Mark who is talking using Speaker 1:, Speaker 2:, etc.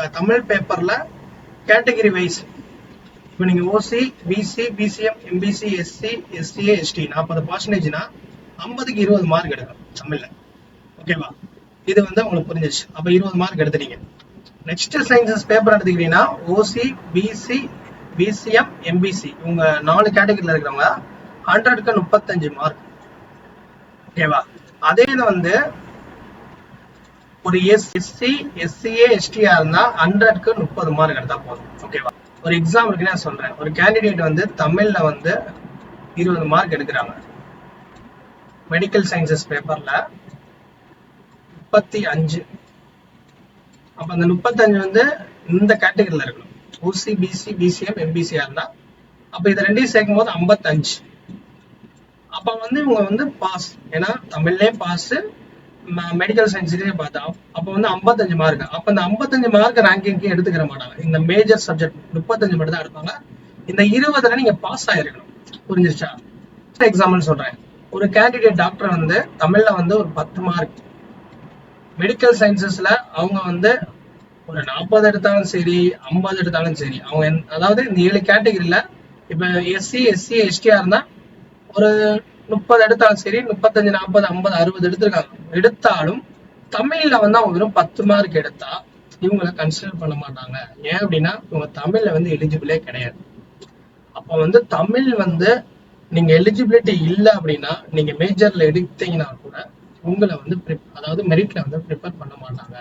Speaker 1: இப்போ தமிழ் பேப்பர்ல category wise இப்போ நீங்க OC, BC, BCM, MBC, SC, STA, ST 40%னா 50க்கு 20 மார்க் எடுக்கணும் தமிழ்ல. ஓகேவா? இது வந்து உங்களுக்கு புரிஞ்சிச்சு. அப்ப 20 மார்க் எடுத்துட்டீங்க. நெக்ஸ்ட் சயின்சஸ் பேப்பர் எடுத்துக்கிட்டீங்கன்னா ஓசி, பிசி, பிசிஎம், எம்பிசி இவங்க 4 கேட்டகரியில இருக்கிறவங்க 100க்கு 35 மார்க். ஓகேவா? அதே இது வந்து ஒரு எஸ்சி, எஸ்சிஏ, எஸ்டிஆ இருந்தா 100க்கு 30 மார்க் எடுத்தா போதும். ஓகேவா? ஒரு எக்ஸாம்பிளுக்கு நான் சொல்றேன். ஒரு கேண்டிடேட் வந்து தமிழ்ல வந்து 20 மார்க் எடுக்கிறாங்க. மெடிக்கல் சயின்சஸ் பேப்பர்ல 35. அப்ப அந்த 35 வந்து இந்த கேட்டகரியில இருக்கணும். ஓசி, பிசி, பிசிஎம், எம்பிசியா இருந்தா அப்ப இதை ரெண்டையும் சேர்க்கும் போது 55. அப்ப வந்து இவங்க வந்து பாஸ். ஏன்னா தமிழ்லயே பாஸ், மெடிக்கல் சயின்ஸ்லயே பார்த்தா அப்ப வந்து 55 மார்க். அப்ப இந்த 55 மார்க் ரேங்கிங் எடுத்துக்கிற மாட்டாங்க. இந்த மேஜர் சப்ஜெக்ட் 35 மட்டும் தான் எடுப்பாங்க. இந்த 20ல நீங்க பாஸ் ஆயிருக்கணும். புரிஞ்சிருச்சா? எக்ஸாம்பிள் சொல்றேன். ஒரு கேண்டிடேட் டாக்டர் வந்து தமிழ்ல வந்து ஒரு 10 மார்க், மெடிக்கல் சயின்சஸ்ல அவங்க வந்து ஒரு 40 எடுத்தாலும் சரி, 50 எடுத்தாலும் சரி, அவங்க அதாவது இந்த 7 கேட்டகரியில இப்ப எஸ்சி, எஸ்சி, எஸ்டிஆ இருந்தா ஒரு 30 எடுத்தாலும் சரி, 35, 40, 50, 60 எடுத்திருக்காங்க. எடுத்தாலும் தமிழ்ல வந்து அவங்க வெறும் 10 மார்க் எடுத்தா இவங்களை கன்சிடர் பண்ண மாட்டாங்க. ஏன் அப்படின்னா இவங்க தமிழ்ல வந்து எலிஜிபிளே கிடையாது. அப்ப வந்து தமிழ் வந்து நீங்க எலிஜிபிலிட்டி இல்லை அப்படின்னா நீங்க மேஜர்ல எடுத்தீங்கன்னா கூட உங்களை வந்து அதாவது மெரிட்ல வந்து ப்ரிப்பேர் பண்ண மாட்டாங்க.